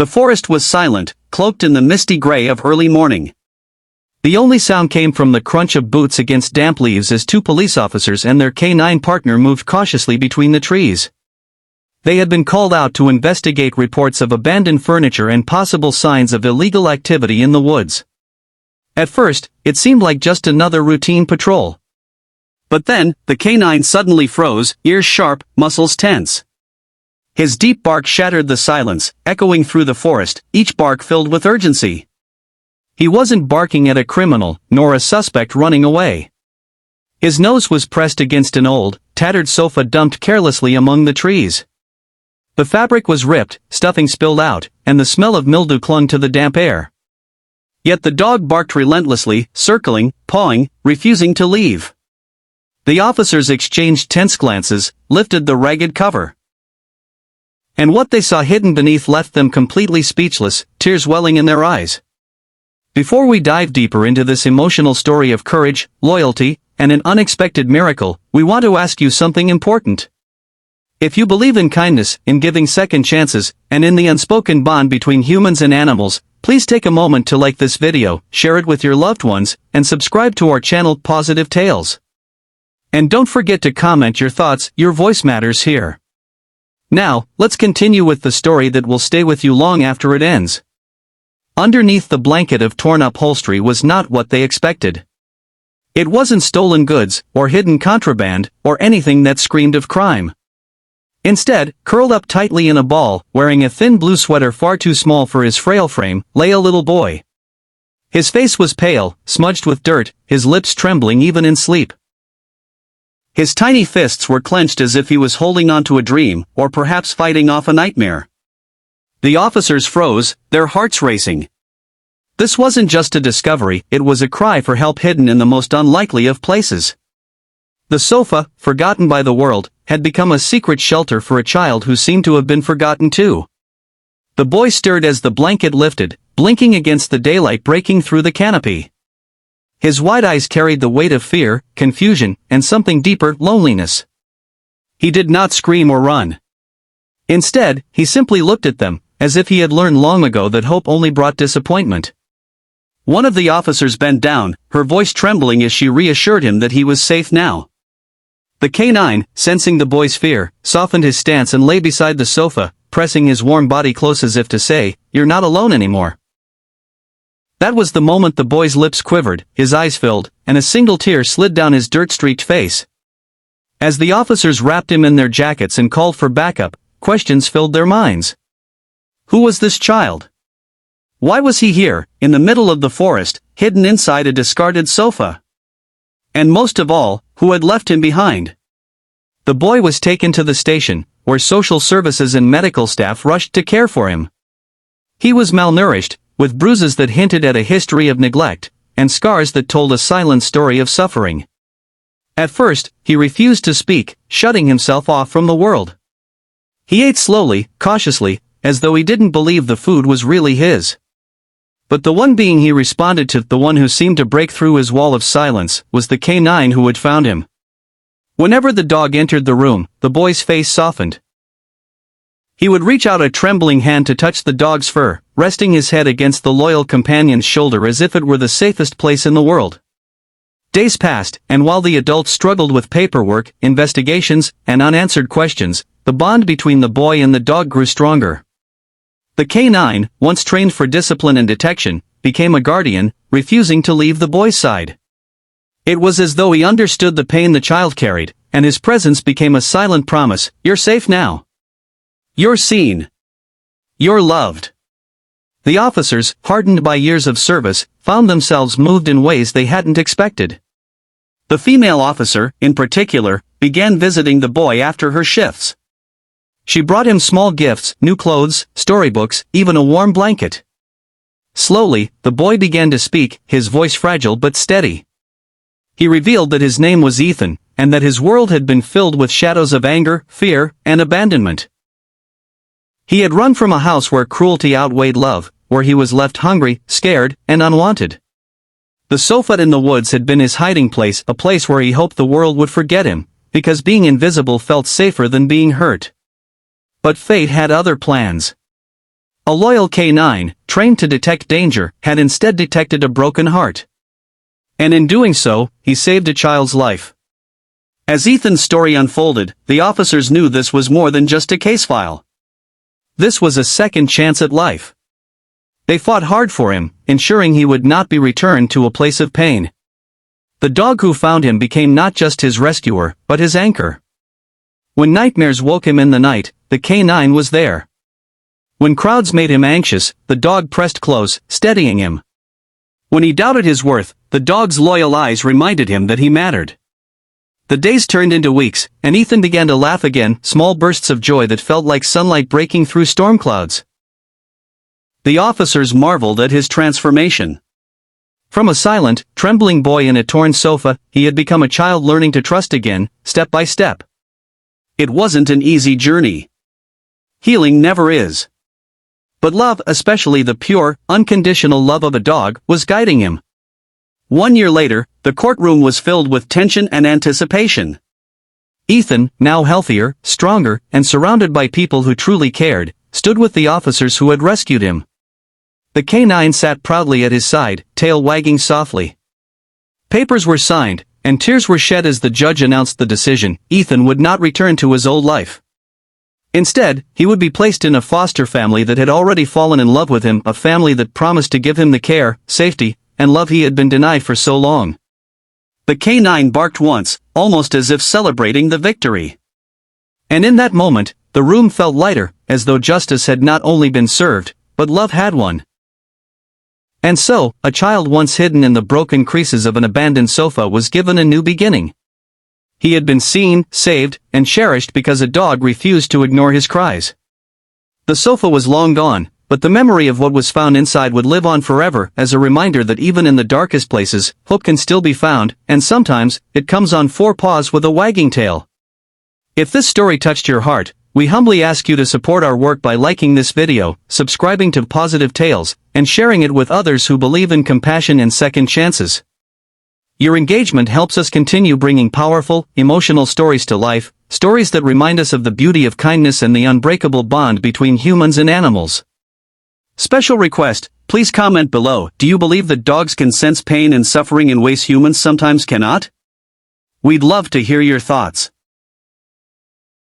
The forest was silent, cloaked in the misty gray of early morning. The only sound came from the crunch of boots against damp leaves as two police officers and their canine partner moved cautiously between the trees. They had been called out to investigate reports of abandoned furniture and possible signs of illegal activity in the woods. At first, it seemed like just another routine patrol. But then, the canine suddenly froze, ears sharp, muscles tense. His deep bark shattered the silence, echoing through the forest, each bark filled with urgency. He wasn't barking at a criminal, nor a suspect running away. His nose was pressed against an old, tattered sofa dumped carelessly among the trees. The fabric was ripped, stuffing spilled out, and the smell of mildew clung to the damp air. Yet the dog barked relentlessly, circling, pawing, refusing to leave. The officers exchanged tense glances, lifted the ragged cover. And what they saw hidden beneath left them completely speechless, tears welling in their eyes. Before we dive deeper into this emotional story of courage, loyalty, and an unexpected miracle, we want to ask you something important. If you believe in kindness, in giving second chances, and in the unspoken bond between humans and animals, please take a moment to like this video, share it with your loved ones, and subscribe to our channel Pawsitive Tales. And don't forget to comment your thoughts, your voice matters here. Now, let's continue with the story that will stay with you long after it ends. Underneath the blanket of torn-up upholstery was not what they expected. It wasn't stolen goods, or hidden contraband, or anything that screamed of crime. Instead, curled up tightly in a ball, wearing a thin blue sweater far too small for his frail frame, lay a little boy. His face was pale, smudged with dirt, his lips trembling even in sleep. His tiny fists were clenched as if he was holding onto a dream, or perhaps fighting off a nightmare. The officers froze, their hearts racing. This wasn't just a discovery, it was a cry for help hidden in the most unlikely of places. The sofa, forgotten by the world, had become a secret shelter for a child who seemed to have been forgotten too. The boy stirred as the blanket lifted, blinking against the daylight breaking through the canopy. His wide eyes carried the weight of fear, confusion, and something deeper, loneliness. He did not scream or run. Instead, he simply looked at them, as if he had learned long ago that hope only brought disappointment. One of the officers bent down, her voice trembling as she reassured him that he was safe now. The canine, sensing the boy's fear, softened his stance and lay beside the sofa, pressing his warm body close as if to say, "You're not alone anymore." That was the moment the boy's lips quivered, his eyes filled, and a single tear slid down his dirt-streaked face. As the officers wrapped him in their jackets and called for backup, questions filled their minds. Who was this child? Why was he here, in the middle of the forest, hidden inside a discarded sofa? And most of all, who had left him behind? The boy was taken to the station, where social services and medical staff rushed to care for him. He was malnourished, with bruises that hinted at a history of neglect, and scars that told a silent story of suffering. At first, he refused to speak, shutting himself off from the world. He ate slowly, cautiously, as though he didn't believe the food was really his. But the one being he responded to, the one who seemed to break through his wall of silence, was the canine who had found him. Whenever the dog entered the room, the boy's face softened. He would reach out a trembling hand to touch the dog's fur, resting his head against the loyal companion's shoulder as if it were the safest place in the world. Days passed, and while the adults struggled with paperwork, investigations, and unanswered questions, the bond between the boy and the dog grew stronger. The canine, once trained for discipline and detection, became a guardian, refusing to leave the boy's side. It was as though he understood the pain the child carried, and his presence became a silent promise, "You're safe now. You're seen. You're loved." The officers, hardened by years of service, found themselves moved in ways they hadn't expected. The female officer, in particular, began visiting the boy after her shifts. She brought him small gifts, new clothes, storybooks, even a warm blanket. Slowly, the boy began to speak, his voice fragile but steady. He revealed that his name was Ethan, and that his world had been filled with shadows of anger, fear, and abandonment. He had run from a house where cruelty outweighed love, where he was left hungry, scared, and unwanted. The sofa in the woods had been his hiding place, a place where he hoped the world would forget him, because being invisible felt safer than being hurt. But fate had other plans. A loyal K9, trained to detect danger, had instead detected a broken heart. And in doing so, he saved a child's life. As Ethan's story unfolded, the officers knew this was more than just a case file. This was a second chance at life. They fought hard for him, ensuring he would not be returned to a place of pain. The dog who found him became not just his rescuer, but his anchor. When nightmares woke him in the night, the K9 was there. When crowds made him anxious, the dog pressed close, steadying him. When he doubted his worth, the dog's loyal eyes reminded him that he mattered. The days turned into weeks, and Ethan began to laugh again, small bursts of joy that felt like sunlight breaking through storm clouds. The officers marveled at his transformation. From a silent, trembling boy in a torn sofa, he had become a child learning to trust again, step by step. It wasn't an easy journey. Healing never is. But love, especially the pure, unconditional love of a dog, was guiding him. 1 year later, the courtroom was filled with tension and anticipation. Ethan, now healthier, stronger, and surrounded by people who truly cared, stood with the officers who had rescued him. The K9 sat proudly at his side, tail wagging softly. Papers were signed, and tears were shed as the judge announced the decision: Ethan would not return to his old life. Instead, he would be placed in a foster family that had already fallen in love with him, a family that promised to give him the care, safety, and love he had been denied for so long. The K9 barked once, almost as if celebrating the victory. And in that moment, the room felt lighter, as though justice had not only been served, but love had won. And so, a child once hidden in the broken creases of an abandoned sofa was given a new beginning. He had been seen, saved, and cherished because a dog refused to ignore his cries. The sofa was long gone, but the memory of what was found inside would live on forever as a reminder that even in the darkest places, hope can still be found, and sometimes, it comes on 4 paws with a wagging tail. If this story touched your heart, we humbly ask you to support our work by liking this video, subscribing to Pawsitive Tales, and sharing it with others who believe in compassion and second chances. Your engagement helps us continue bringing powerful, emotional stories to life, stories that remind us of the beauty of kindness and the unbreakable bond between humans and animals. Special request, please comment below: do you believe that dogs can sense pain and suffering in ways humans sometimes cannot? We'd love to hear your thoughts.